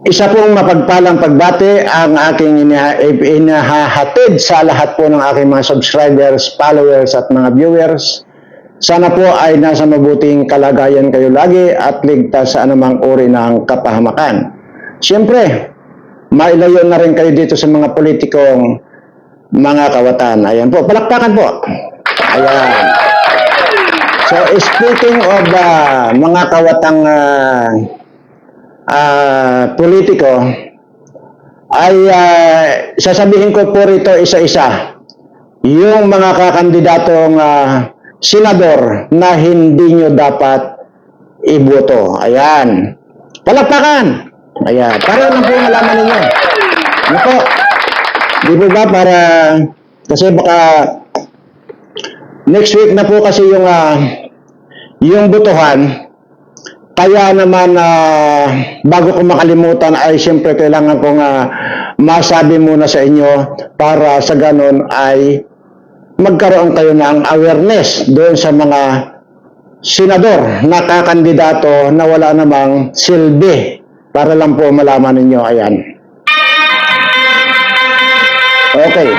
Isa pong mapagpalang pagbati ang aking inahahatid sa lahat po ng aking mga subscribers, followers at mga viewers. Sana po ay nasa mabuting kalagayan kayo lagi at ligtas sa anumang uri ng kapahamakan. Siyempre, mailayo na rin kayo dito sa mga politikong mga kawatan. Ayan po, palakpakan po. Ayan. So, speaking of mga kawatang politiko, ay sasabihin ko po rito isa-isa yung mga kakandidatong senador na hindi nyo dapat iboto. Ayan. Palakpakan! Ayan. Para lang po malaman ninyo. Ano po? Di po ba para, kasi baka next week na po kasi yung botohan. Kaya naman, bago ko makalimutan ay siyempre kailangan kong masabi muna sa inyo para sa ganon ay magkaroon kayo ng awareness doon sa mga senador na kakandidato na wala namang silbi para lang po malaman ninyo. Ayan. Okay.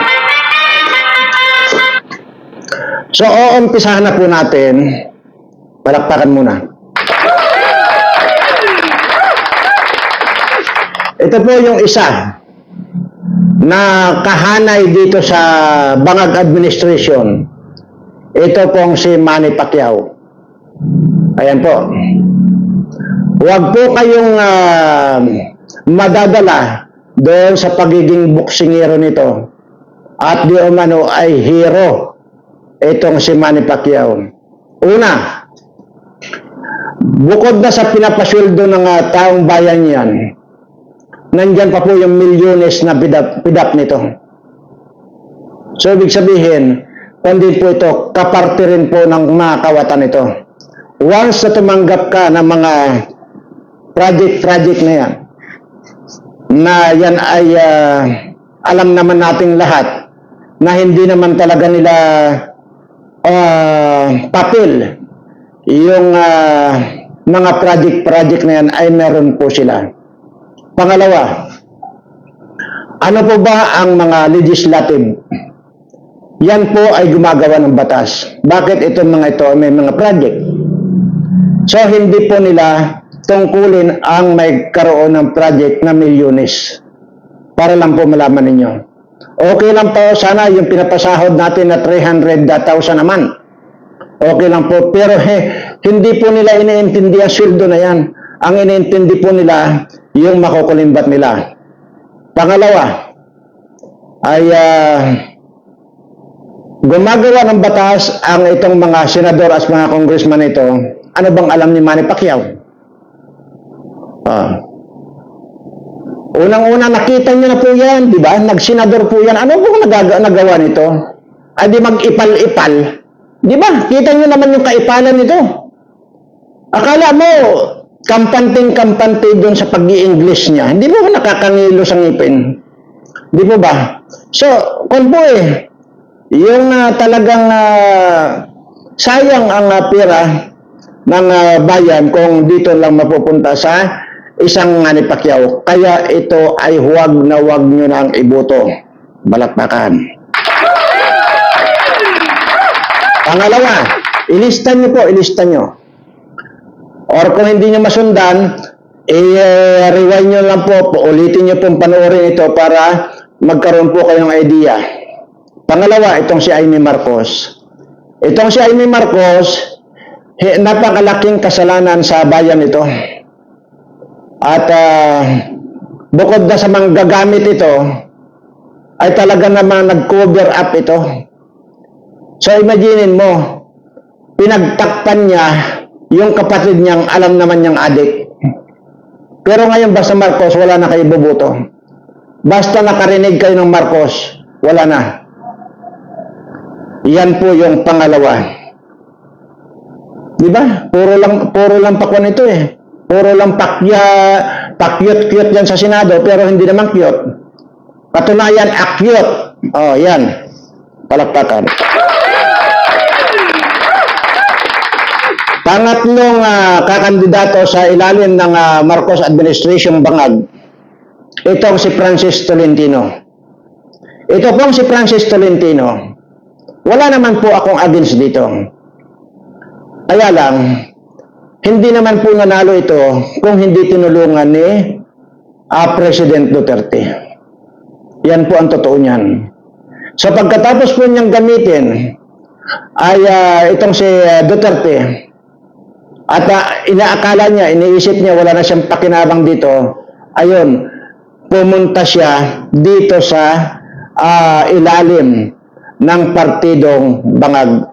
So, uumpisahan na po natin. Palakpakan muna. Ito po yung isa na kahanay dito sa Bangag Administration. Ito pong si Manny Pacquiao. Ayan po. Huwag po kayong madadala doon sa pagiging boksingero nito. At di umano ay hero itong si Manny Pacquiao. Una, bukod na sa pinapasweldo ng taong bayan yan, nandyan pa po yung milyones na pidap nito. So, ibig sabihin, hindi po ito, kaparte rin po ng mga kawatan ito. Once na tumanggap ka ng mga project na yan, na yan ay alam naman nating lahat, na hindi naman talaga nila papel, yung mga project na yan ay meron po sila. Pangalawa, ano po ba ang mga legislative? Yan po ay gumagawa ng batas. Bakit itong mga ito may mga project? So, hindi po nila tungkulin ang may karoon ng project na milyones. Para lang po malaman ninyo. Okay lang po sana yung pinapasahod natin na 300,000 naman. Okay lang po. Pero hindi po nila iniintindi ang sweldo na yan. Ang iniintindi po nila yung makukulimbat nila. Pangalawa, ay gumagawa ng batas ang itong mga senador at mga congressman ito. Ano bang alam ni Manny Pacquiao? Unang-una nakita niyo na po yan, di ba? Nagsenador po yan. Ano pong nagawa nito? Ay di mag-ipal-ipal. Di ba? Kita niyo naman yung kaipalan nito. Akala mo, kampante doon sa pag-i-English niya. Hindi po nakakangilo sa ngipin. Di po ba? So, kung po yung talagang sayang ang pera ng bayan kung dito lang mapupunta sa isang Manny Pacquiao. Kaya ito ay huwag na huwag nyo nang iboto. Balakbakan. Pangalawa, ilista nyo po, ilista nyo. Or kung hindi nyo masundan, i-rewind nyo lang po, ulitin nyo pong panoorin ito para magkaroon po kayong idea. Pangalawa, itong si Amy Marcos. Itong si Amy Marcos, napakalaking kasalanan sa bayan ito. At bukod na sa mga gagamit ito, ay talaga namang nag-cover up ito. So imaginin mo, pinagtakpan niya yung kapatid niyang alam naman niyang adik. Pero ngayon basta Marcos, wala na kayo boboto. Basta nakarinig kayo ng Marcos, wala na. Yan po yung pangalawa. Di ba? Puro lang pakwan ito Puro lang pakyot-kyot yan sa Senado, pero hindi naman cute. Patunayan, akyot. Oh, yan. Palakpakan. Pangatlong kakandidato sa ilalim ng Marcos Administration Bangag itong si Francis Tolentino. Ito pong si Francis Tolentino, wala naman po akong against dito. Kaya lang, hindi naman po nanalo ito kung hindi tinulungan ni President Duterte. Yan po ang totoo niyan. So pagkatapos po niyang gamitin ay itong si Duterte at inaakala niya, iniisip niya wala na siyang pakinabang dito, ayun, pumunta siya dito sa ilalim ng partidong Bangag.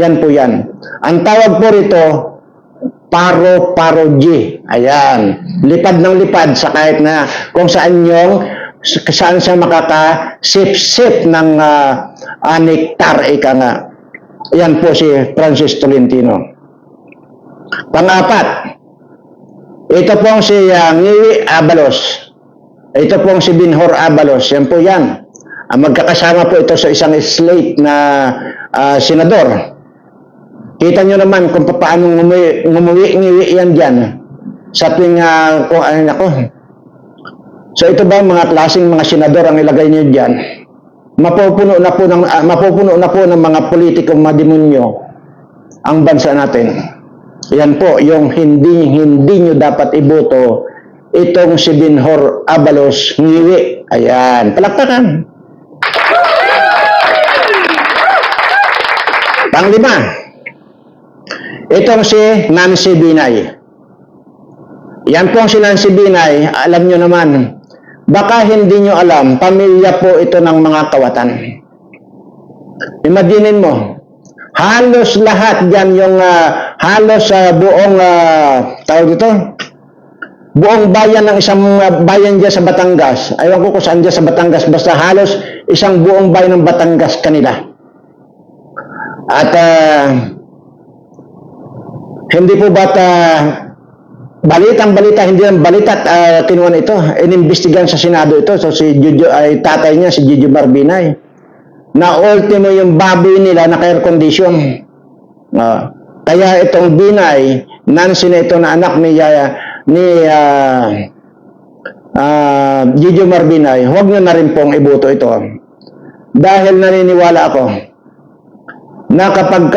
Yan po yan. Ang tawag po rito, paro-parogy. Ayan. Lipad ng lipad sa kahit na kung saan siya makaka-sip-sip ng nektar, ika nga. Yan po si Francis Tolentino. Pang-apat, ito pong si Ngiwi Abalos. Ito pong si Binhor Abalos. Yan po yan. Magkakasama po ito sa isang slate na senador. Kita nyo naman kung paano ngumuwi yan dyan sa tuwing kung ano ako. So ito ba mga klaseng mga senador ang ilagay nyo dyan? Mapupuno na po ng mga politikong mademonyo ang bansa natin. Yan po yung hindi nyo dapat iboto itong si Binhor Abalos Ngiwi. Ayan, palakpakan. Panglima, itong si Nancy Binay. Yan pong si Nancy Binay, alam nyo naman, baka hindi nyo alam, pamilya po ito ng mga kawatan. Imaginin mo, halos lahat dyan yung halos buong tawag dito, buong bayan ng isang bayan dyan sa Batangas, ayaw ko kung saan dyan sa Batangas, basta halos isang buong bayan ng Batangas kanila. At hindi po ba't balitang-balita, hindi lang balita at kinuha ito, inimbestigan sa Senado ito. So si Jojo, ay tatay niya, si Jojo Barbinay, na ultimo yung baboy nila naka-air condition. Kaya itong Binay, Nancy na ito na anak ni Jojo Barbinay, huwag nyo na rin pong iboto ito. Dahil naniniwala ako na kapag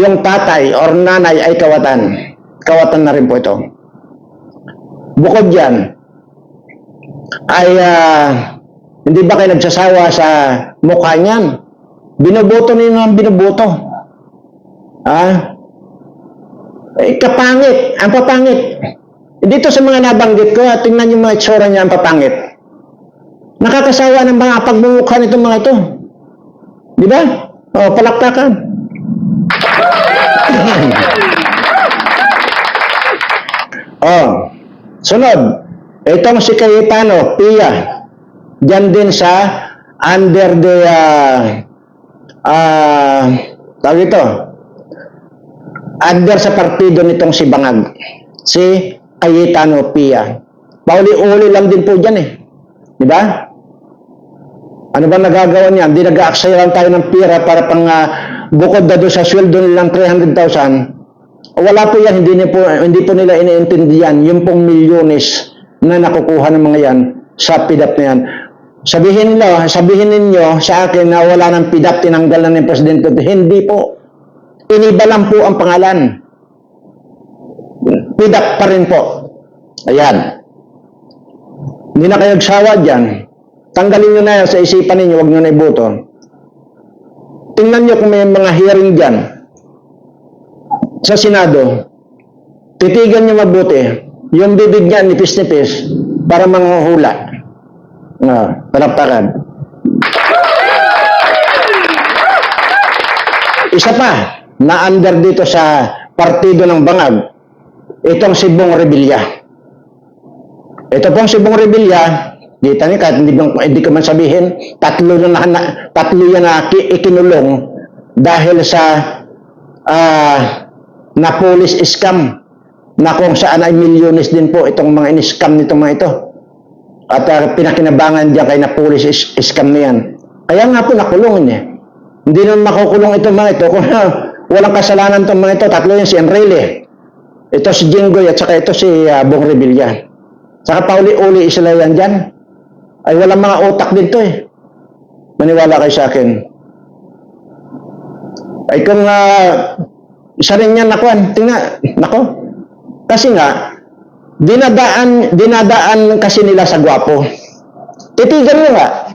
yung tatay or nanay ay kawatan na rin po ito. Bukod dyan, ay hindi ba kayo nagsasawa sa mukha niyan? Binoboto ninyo ang binoboto. Kapangit, ang papangit. Dito sa mga nabanggit ko, tingnan yung mga itsura niya, ang papangit. Nakakasawa ng mga pagmumukha nitong mga ito. Di ba? Palakpakan. Sunod. Itong si Cayetano, Pia. Diyan din sa under the tawag ito. Under sa partido nitong si Bangag. Si Cayetano, Pia. Pauli-uli lang din po diyan eh. Di ba? Ano ba nagagawa niya? Hindi nag-aaksaya lang tayo ng pira para pang bukod na doon sa sweldo nilang 300,000. Wala po yan. Hindi po nila iniintindihan yung pong milyones na nakukuha ng mga yan sa PIDAP na yan. Sabihin ninyo sa akin na wala ng PIDAP, tinanggal na ng Presidente. Hindi po. Iniba lang po ang pangalan. PIDAP pa rin po. Ayan. Hindi na kayo nagsawa dyan. Tanggalin nyo na yan sa isipan ninyo, huwag nyo na iboto. Tingnan nyo kung may mga hearing dyan sa Senado. Titigan nyo mabuti. Yung bibig niya, nipis-nipis, para manghuhula. Palakpakan. Isa pa, na under dito sa partido ng Bangag, itong si Bong Revilla. Ito pong si Bong Revilla, kita niyo, kahit hindi ko man sabihin, tatlo yan na ikinulong dahil sa na police scam na kung saan ay milyones din po itong mga in-scam nitong mga ito. At pinakinabangan diyan kay na police scam na yan. Kaya nga po nakulong niya. Hindi naman makukulong itong mga ito kung walang kasalanan itong mga ito. Tatlo yan, si Enrile, ito si Jinggoy at saka ito si Bong Revilla. Saka pauli-uli sila yan dyan. Ay walang mga utak dito eh. Maniwala kayo sa akin. Ay kung isa rin yan nakuan, tingnan, nako. Kasi nga, dinadaan kasi nila sa gwapo. Titigan nyo nga,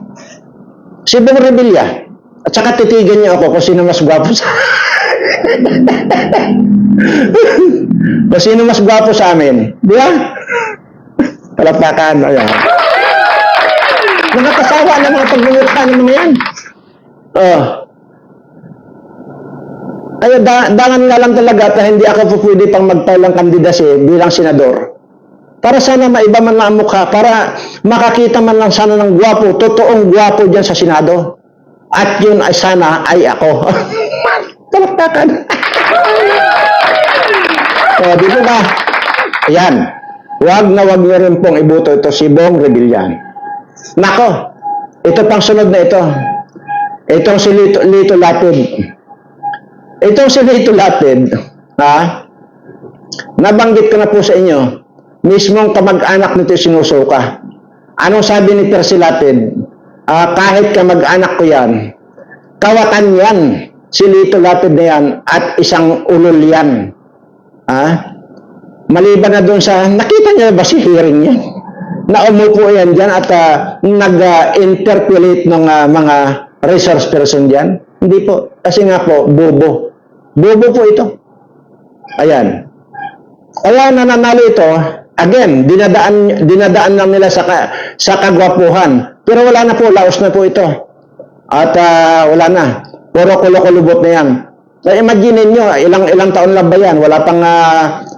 si Bong Revilla, at saka titigan nyo ako kung sino mas gwapo sa kung sino mas gwapo sa amin. Di ba? Palakpakan. Ayan. Nakakasawa na mga pagluluta ng mga yan. Kaya dangan nga lang talaga at hindi ako pwede pang magtaulang kandidasi bilang senador. Para sana maiba man lang ang mukha, para makakita man lang sana ng gwapo, totoong gwapo dyan sa Senado. At yun ay sana ay ako. Palakpakan. So, dito ba? Ayan. Wag na wag nyo rin pong ibuto ito si Bong Revilla. Nako, ito pang sunod na ito. Itong si Lito Lapid. Itong si Lito Lapid, nabanggit ko na po sa inyo, mismong kamag-anak nito sinusuka. Anong sabi ni Percy Lapid? Kahit kamag-anak ko yan, kawatan yan, si Lito Lapid na yan, at isang ulol yan. Maliban na doon sa, nakita niya ba si hearing niya? Na umupo yan dyan at nag-interpolate ng mga resource person dyan? Hindi po. Kasi nga po, bobo. Bobo po ito. Ayan. Kaya nananalo ito, again, dinadaan lang nila sa kagwapuhan. Pero wala na po, laos na po ito. At wala na. Puro kulo-kulubot na yan. Imagine nyo, ilang taon lang ba yan? Wala pang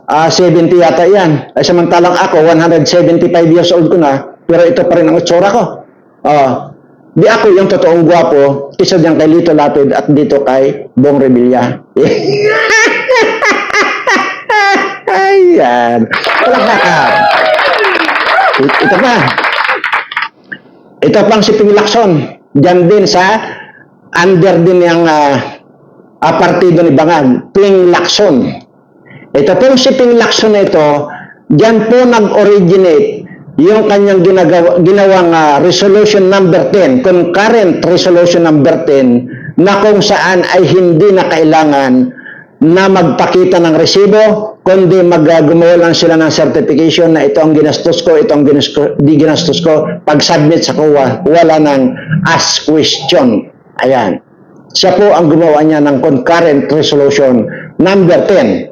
70 yata yan. Ay samantalang ako, 175 years old ko na, pero ito pa rin ang itsura ko. Di ako yung totoong gwapo, isa dyan kay Lito Lapid at dito kay Bong Revilla. Ayan. Ito pa. Ito pang si Ping Lacson. Diyan din sa under din yung partido ni Bangag. Ping Lacson. Ito pong si Ping Lacson na ito, diyan po nag-originate yung kanyang ginawang resolution number 10, concurrent resolution number 10, na kung saan ay hindi na kailangan na magpakita ng resibo, kundi gumawa lang sila ng certification na ito ang ginastos ko, ito ang di ginastos ko, pag-submit sa COA, wala nang ask question. Ayan. Siya po ang gumawa niya ng concurrent resolution number 10,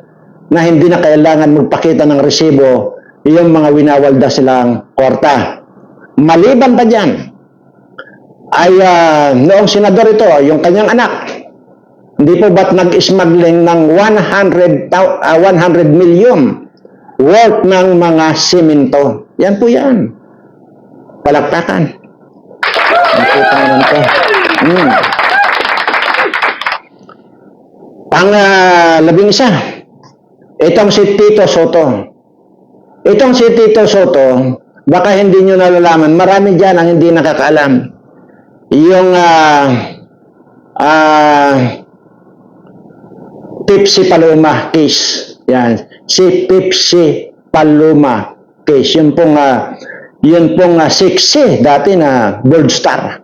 na hindi na kailangan magpakita ng resibo yung mga winawalda silang korta. Maliban pa dyan, ay noong senador ito, yung kanyang anak, hindi po ba't nag-smuggling ng 100 million worth ng mga simento? Yan po yan. Palakpakan. Nakita naman ito. Labing isa. Itong si Tito Soto. Itong si Tito Soto, baka hindi nyo nalalaman, marami dyan ang hindi nakakaalam. Yung Pepsi Paloma case. Yan. Si Pepsi Paloma case. Yun pong sexy dati na gold star.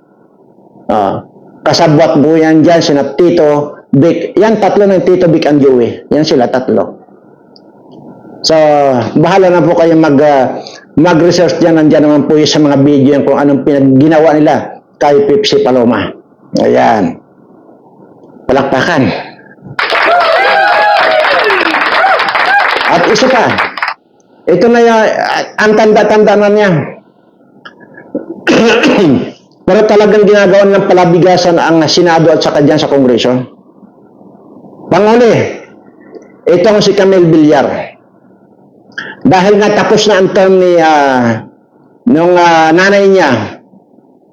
Kasabwat po yan dyan, sina Tito Vic. Yan tatlo ng Tito Vic and Joey. Yan sila tatlo. So, bahala na po kayo mag-research dyan. Nandyan naman po sa mga video kung anong ginawa nila kay Pepsi Paloma. Ayan. Palakpakan. At isa pa. Ito na yung, ang tanda-tanda na niya. Pero talagang ginagawa ng palabigasan ang Senado at saka dyan sa Kongreso. Panguli, itong si Camille Villar. Dahil nga tapos na ang term ni nung nanay niya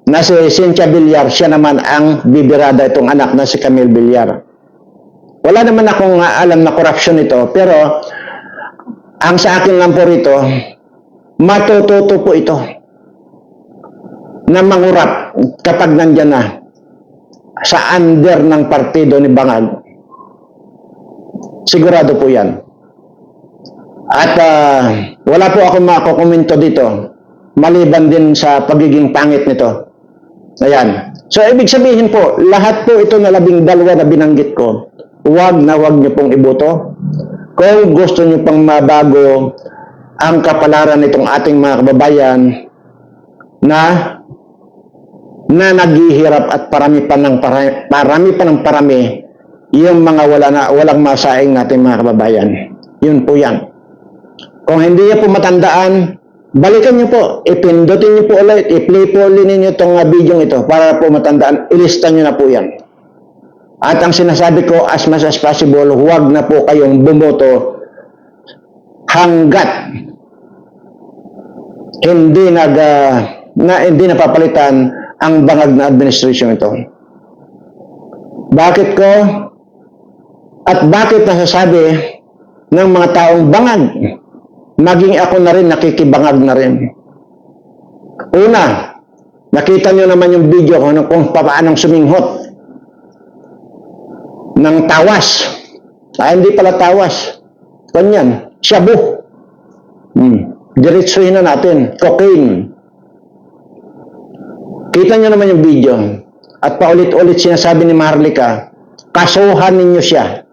na si Cynthia Villar, siya naman ang bibirada itong anak na si Camille Villar. Wala naman akong alam na corruption ito, pero ang sa akin lang po rito, matututo po ito na mangurap kapag nandyan na sa under ng partido ni Bangag. Sigurado po yan. At wala po ako makokomento dito, maliban din sa pagiging pangit nito. Ayan. So, ibig sabihin po, lahat po ito na 12 na binanggit ko, huwag niyo pong iboto. Kung gusto niyo pang mabago ang kapalaran nitong ating mga kababayan na naghihirap at parami pa ng yung mga walang masaing nating mga kababayan. Yun po yan. Kung hindi niyo po matandaan, balikan niyo po, ipindutin niyo po ulit, i-play po ulit ninyo itong video ito para po matandaan, ilista niyo na po yan. At ang sinasabi ko, as much as possible, huwag na po kayong bumoto hanggat hindi napapalitan ang bangag na administration ito. Bakit ko? At bakit nasasabi ng mga taong bangag? Maging ako na rin, nakikibangag na rin. Una, nakita nyo naman yung video kung paanong suminghot ng tawas. Hindi pala tawas. Kanyan, shabu. Diretsuhin na natin, cocaine. Kita nyo naman yung video. At paulit-ulit sinasabi ni Maharlika, kasuhan ninyo siya.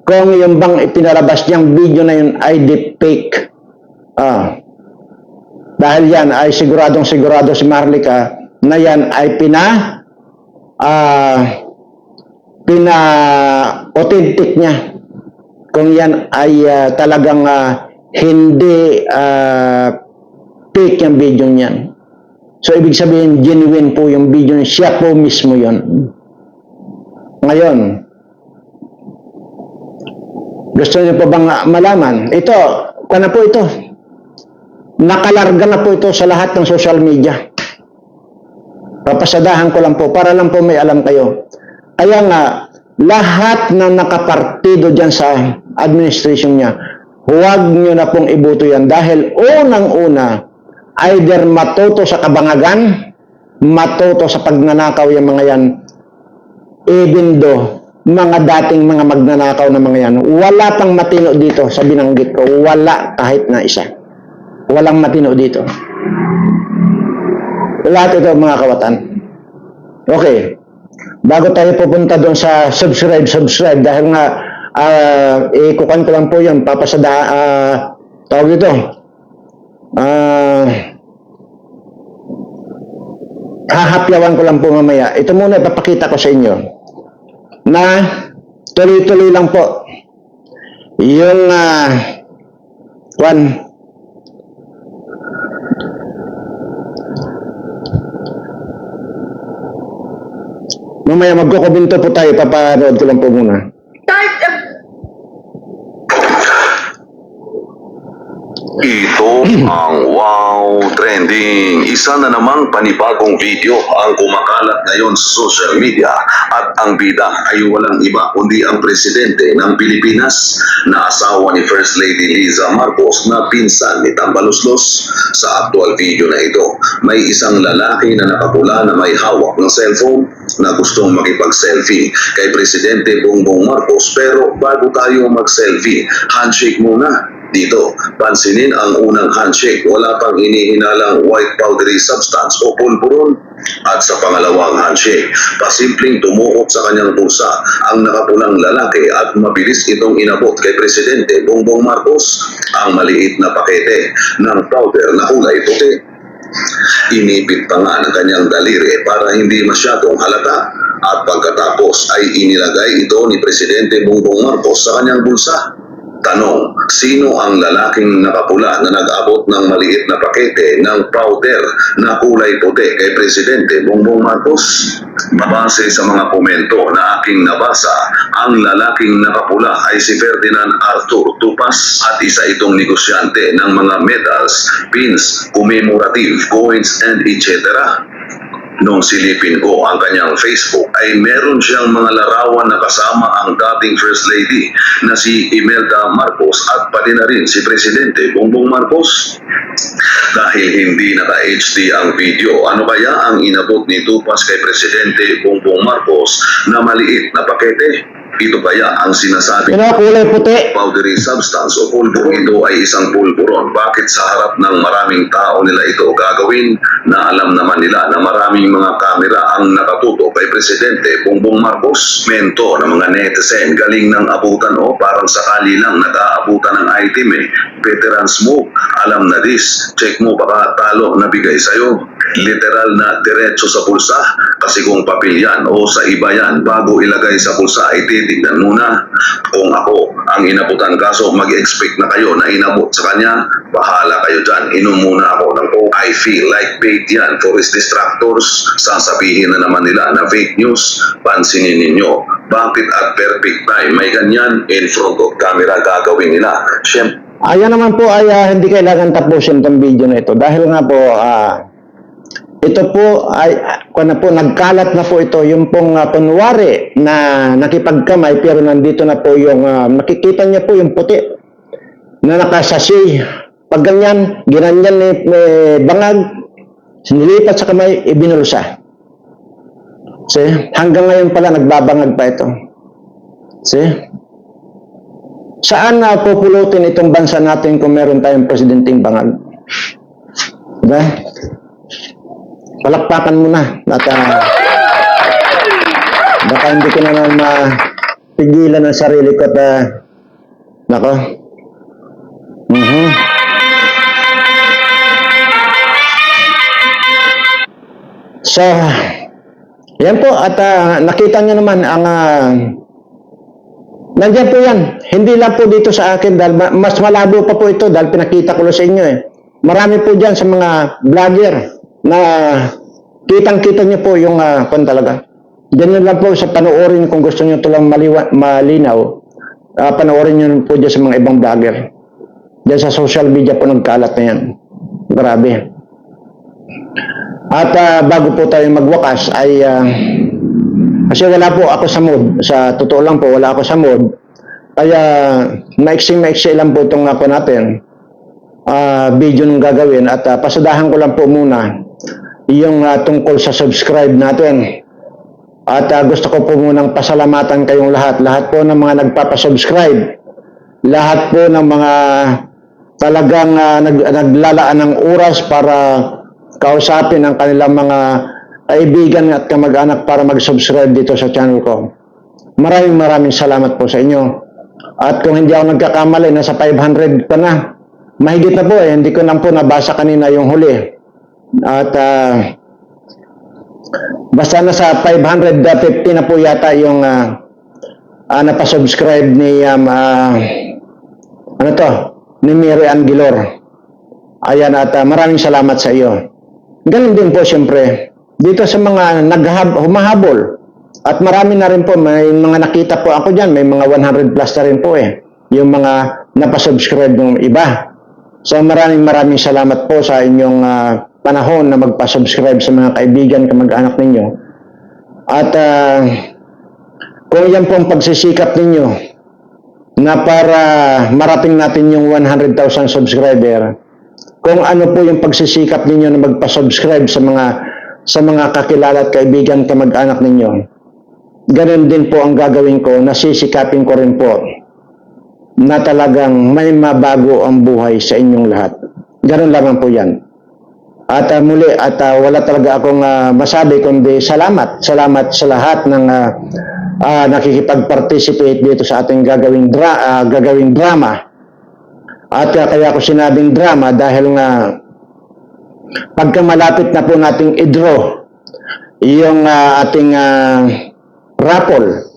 Kung yung bang ipinalabas niyang video na yun ay deepfake. Dahil yan ay siguradong si Maharlika na yan ay pina-authentic niya. Kung yan ay talagang hindi fake yung video niyan. So, ibig sabihin, genuine po yung video niya. Siya po mismo yun. Ngayon, gusto niyo pa bang malaman? Ito, na po ito. Nakalarga na po ito sa lahat ng social media. Papasadahan ko lang po, para lang po may alam kayo. Kaya nga, lahat na nakapartido dyan sa administration niya, huwag nyo na pong iboto yan dahil unang-una, either matuto sa kabangagan, matuto sa pagnanakaw yung mga yan, even though mga dating mga magnanakaw na mga yan, wala pang matino dito sa binanggit ko, wala kahit na isa. Walang matino dito. Lahat ito mga kawatan. Okay. Bago tayo pupunta doon sa subscribe dahil nga ikukan ko lang po yun, tawag ito, hahapyawan ko lang po mamaya. Ito muna ipapakita ko sa inyo na tuloy-tuloy lang po yung mamaya magkukuminto po tayo, papanood ko lang po muna. Ito ang Wow Trending. Isa na namang panibagong video ang kumakalat ngayon sa social media at ang bida ay walang iba kundi ang presidente ng Pilipinas na asawa ni First Lady Liza Marcos na pinsan ni Tambaluslos. Sa actual video na ito, may isang lalaki na nakapula na may hawak ng cellphone na gustong makipag-selfie kay Presidente Bongbong Marcos, pero bago tayo mag-selfie, handshake muna. Dito, pansinin ang unang handshake, wala pang inihinalang white powdery substance o pulburon. At sa pangalawang handshake, pasimpleng tumukot sa kanyang bulsa ang nakapulang lalaki at mabilis itong inabot kay Presidente Bongbong Marcos ang maliit na pakete ng powder na kulay puti. Inipit pa nga ng kanyang daliri para hindi masyadong halata at pagkatapos ay inilagay ito ni Presidente Bongbong Marcos sa kanyang bulsa. Tanong, sino ang lalaking nakapula na nag-abot ng maliit na pakete ng powder na kulay puti kay Presidente Bongbong Marcos? Mabase sa mga komento na aking nabasa, ang lalaking nakapula ay si Ferdinand Arthur Tupas at isa itong negosyante ng mga medals, pins, commemorative coins and etc. Nung silipin ko ang kanyang Facebook ay meron siyang mga larawan na kasama ang dating First Lady na si Imelda Marcos at pati na rin si Presidente Bongbong Marcos. Dahil hindi naka-HD ang video, ano kaya ang inabot ni Tupas kay Presidente Bongbong Marcos na maliit na pakete? Ito kaya ang sinasabi Kulay puti. powdery substance o pulbo. Ito ay isang pulburon. Bakit sa harap ng maraming tao nila ito gagawin na alam naman nila na maraming mga kamera ang nakatuto kay Presidente Bongbong Marcos? Mento ng mga netizen, galing ng abutan o parang sakali lang nag-aabutan ng item eh. Veterans move, alam na this. Check mo baka talo na bigay sa'yo. Literal na diretso sa bulsa. Kasi kung papel yan o sa iba yan, bago ilagay sa bulsa ay titignan muna. Kung ako ang inabutan, kaso mag-expect na kayo na inabot sa kanya, bahala kayo dyan. Inom muna ako ng Coke. I feel like bait yan for his distractors. Sasabihin na naman nila na fake news. Pansinin ninyo, bakit at perfect time may ganyan in front of camera gagawin nila? Siyempre, Ayan naman po ay hindi kailangan tapusin itong video na ito dahil nga po ito po ay nagkalat na po ito yung pong kunwari na nakipagkamay pero nandito na po yung makikita niya po yung puti na nakasasi. Pag ganyan, ginanyan ni bangag, sinilipat sa kamay, ibinulsa. See? Hanggang ngayon pala nagbabangag pa ito. See? Saan na pupulutin itong bansa natin kung meron tayong presidenteng bangag? Diba? Palakpakan mo na. Baka hindi ko na mapigilan ang sarili ko at nako. So, yan po at nakita nyo naman ang nandiyan po yan. Hindi lang po dito sa akin dahil mas malabo pa po ito dahil pinakita ko sa inyo eh. Marami po dyan sa mga vlogger na kitang-kita nyo po yung talaga. Ganyan lang po sa panoorin kung gusto nyo ito lang malinaw. Panoorin nyo po dyan sa mga ibang vlogger. Dyan sa social media po nagkalat na yan. Grabe. At bago po tayo magwakas ay kasi wala po ako sa mood. Sa totoo lang po, wala ako sa mood. Kaya maiksi lang po itong ako natin. Video nung gagawin. At pasadahan ko lang po muna yung tungkol sa subscribe natin. At gusto ko po munang pasalamatan kayong lahat. Lahat po ng mga nagpapasubscribe. Lahat po ng mga talagang naglalaan ng oras para kausapin ang kanilang mga kaibigan at kamag-anak para mag-subscribe dito sa channel ko. Maraming salamat po sa inyo. At kung hindi ako nagkakamali, nasa 500 pa na. Mahigit na po eh. Hindi ko lang po nabasa kanina yung huli. At basta nasa 550 na po yata yung napasubscribe ni ni Mary Ann Gilor. Ayan at maraming salamat sa iyo. Ganun din po siyempre dito sa mga humahabol at marami na rin po, may mga nakita po ako dyan, may mga 100 plus na rin po eh, yung mga napasubscribe ng iba. So maraming salamat po sa inyong panahon na magpasubscribe sa mga kaibigan, kamag-anak ninyo. At kung yan po ang pagsisikap ninyo na para marating natin yung 100,000 subscriber, kung ano po yung pagsisikap ninyo na magpasubscribe sa mga kakilala at kaibigan, kamag-anak ninyo, ganun din po ang gagawin ko, nasisikapin ko rin po na talagang may mabago ang buhay sa inyong lahat. Ganun lamang po yan. At muli, wala talaga akong masabi kundi salamat sa lahat ng nakikipag-participate dito sa ating gagawing drama. At kaya ko sinabing drama dahil nga pagka malapit na po nating i-draw yung ating raffle,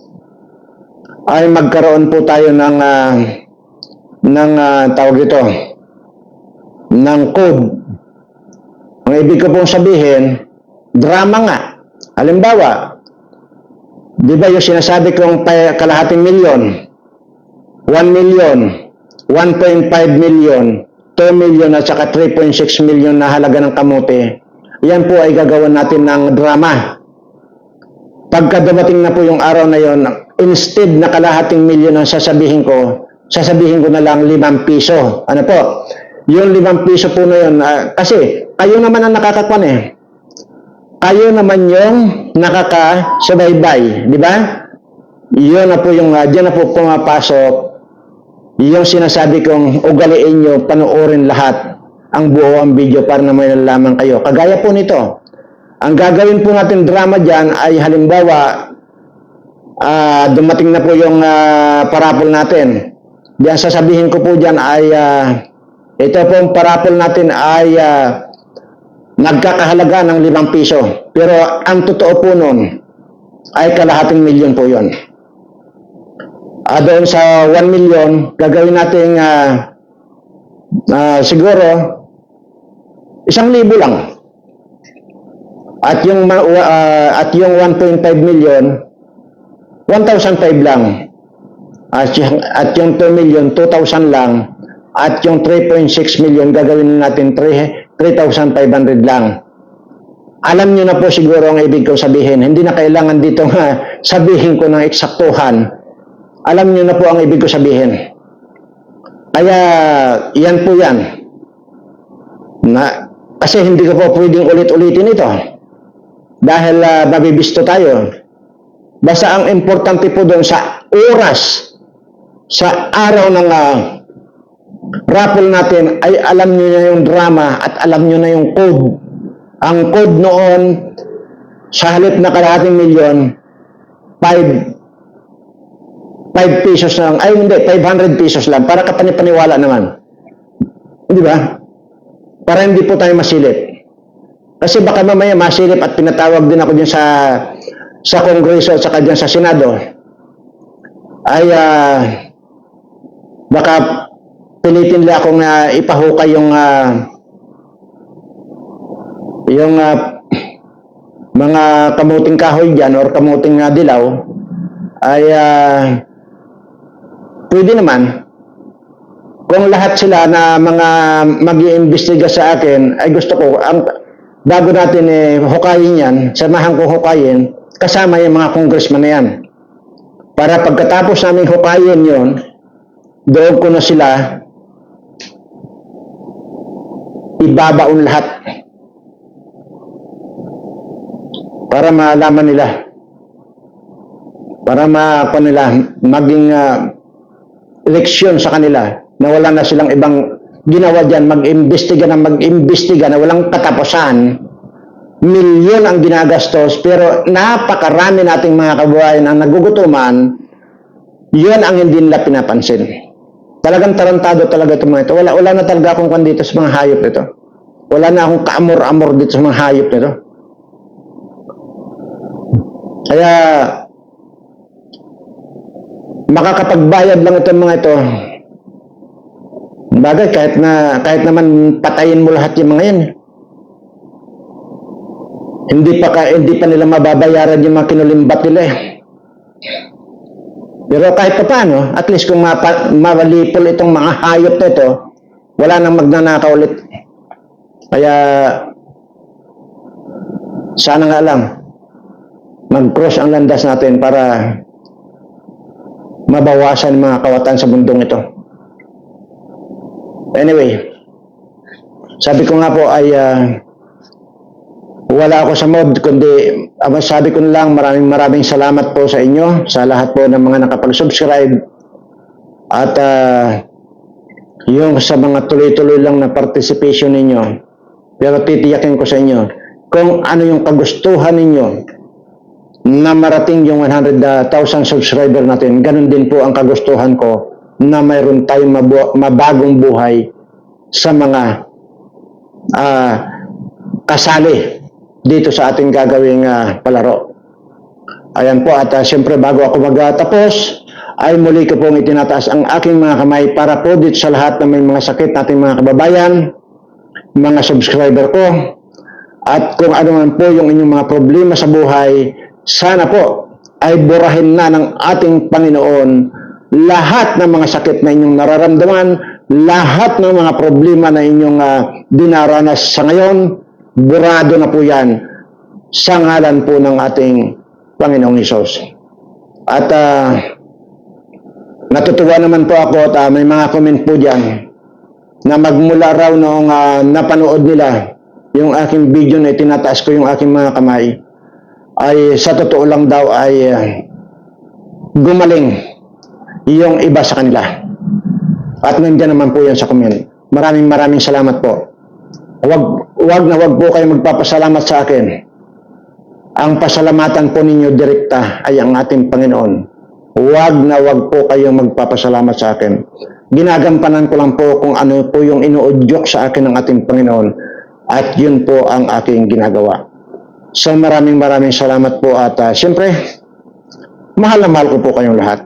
ay magkaroon po tayo ng tawag ito, ng code. Ang ibig ko pong sabihin, drama nga. Halimbawa, di ba yung sinasabi kong kalahating milyon, 1 million, 1.5 million, 2 million at saka 3.6 million na halaga ng kamote, yan po ay gagawin natin ng drama. Pagka dumating na po yung araw na yon, instead na kalahating milyon ang sasabihin ko na lang 5 piso. Ano po? Yung 5 piso po na yun, kasi kayo naman ang nakakakwan eh. Kayo naman yung nakakasubaybay, di ba? Yun na po yung, dyan na po pumapasok yung sinasabi kong ugaliin nyo, panoorin lahat ang buo ang video para na may nalaman kayo. Kagaya po nito, ang gagawin po natin drama dyan ay halimbawa, dumating na po yung parapol natin. Diyan sasabihin ko po dyan ay, ito pong parapol natin ay nagkakahalaga ng 5 piso. Pero ang totoo po nun ay kalahating milyon po yun. Doon sa 1 million, gagawin natin siguro 1,000 lang. At yung 1.5 million, 1,500 lang. At yung 2 million, 2,000 lang. At yung 3.6 million, gagawin natin 3,500 lang. Alam niyo na po siguro ang ibig kong sabihin. Hindi na kailangan dito nga sabihin ko ng eksaktuhan. Alam niyo na po ang ibig ko sabihin. Kaya, yan po yan. Kasi hindi ko po pwedeng ulit-ulitin ito. Dahil mabibisto tayo. Basta ang importante po doon sa oras, sa araw ng raffle natin, ay alam niyo na yung drama at alam niyo na yung code. Ang code noon, sa halip na kalahating milyon, 5 pesos lang. Ay, hindi, 500 pesos lang. Para kapanipaniwala naman. Di ba? Para hindi po tayo masilip. Kasi baka mamaya masilip at pinatawag din ako dyan sa Kongreso at saka dyan sa Senado. Ay, baka pilitin nila akong ipahukay yung mga kamuting kahoy dyan or kamuting dilaw ay pwede naman. Kung lahat sila na mga mag-iimbestiga sa akin, ay gusto ko, bago natin hukayin yan, samahan ko hukayin, kasama yung mga congressman na yan. Para pagkatapos namin hukayin yon, doon ko na sila ibabaon lahat. Para malaman nila. Para maging leksyon sa kanila na wala na silang ibang ginawa dyan, mag-imbestiga na walang katapusan. Milyon ang ginagastos, pero napakarami nating mga kababayan ang nagugutuman, yun ang hindi nila pinapansin. Talagang tarantado talaga ito mga ito. Wala na talaga akong dito sa mga hayop nito. Wala na akong kaamor-amor dito sa mga hayop nito. Kaya makakapagbayad lang itong mga ito. Bagay, kahit naman patayin mo lahat yung mga yan. Hindi pa nila mababayaran yung mga kinulimbat nila eh. Pero kahit pa paano, at least kung mawalipol itong mga hayop na ito, wala nang magnanakaw ulit. Kaya, sana nga lang, mag-cross ang landas natin para mabawasan mga kawatan sa mundong ito. Anyway, sabi ko nga po ay wala ako sa mood, kundi sabi ko lang maraming salamat po sa inyo, sa lahat po ng mga nakapag-subscribe at yung sa mga tuloy-tuloy lang na participation ninyo. Pero titiyakin ko sa inyo, kung ano yung kagustuhan ninyo na marating yung 100,000 subscriber natin, ganun din po ang kagustuhan ko na mayroon tayong mabagong buhay sa mga kasali dito sa ating gagawing palaro. Ayan po, at siyempre bago ako magtapos, ay muli ko pong itinataas ang aking mga kamay para po dito sa lahat ng may mga sakit nating mga kababayan, mga subscriber ko, at kung ano man po yung inyong mga problema sa buhay, sana po ay burahin na ng ating Panginoon lahat ng mga sakit na inyong nararamdaman, lahat ng mga problema na inyong dinaranas sa ngayon, burado na po yan sa ngalan po ng ating Panginoong Hesus. At natutuwa naman po ako at may mga comment po dyan na magmula raw noong napanood nila yung aking video na itinataas ko yung aking mga kamay, ay sa totoo lang daw ay gumaling yung iba sa kanila. At nandiyan naman po yan sa comment. Maraming salamat po. Wag po kayo magpapasalamat sa akin. Ang pasalamatan po ninyo direkta ay ang ating Panginoon. Wag po kayong magpapasalamat sa akin. Ginagampanan ko lang po kung ano po yung inuudyok sa akin ng ating Panginoon. At yun po ang aking ginagawa. So maraming salamat po at siyempre, mahal na mahal ko po kayong lahat.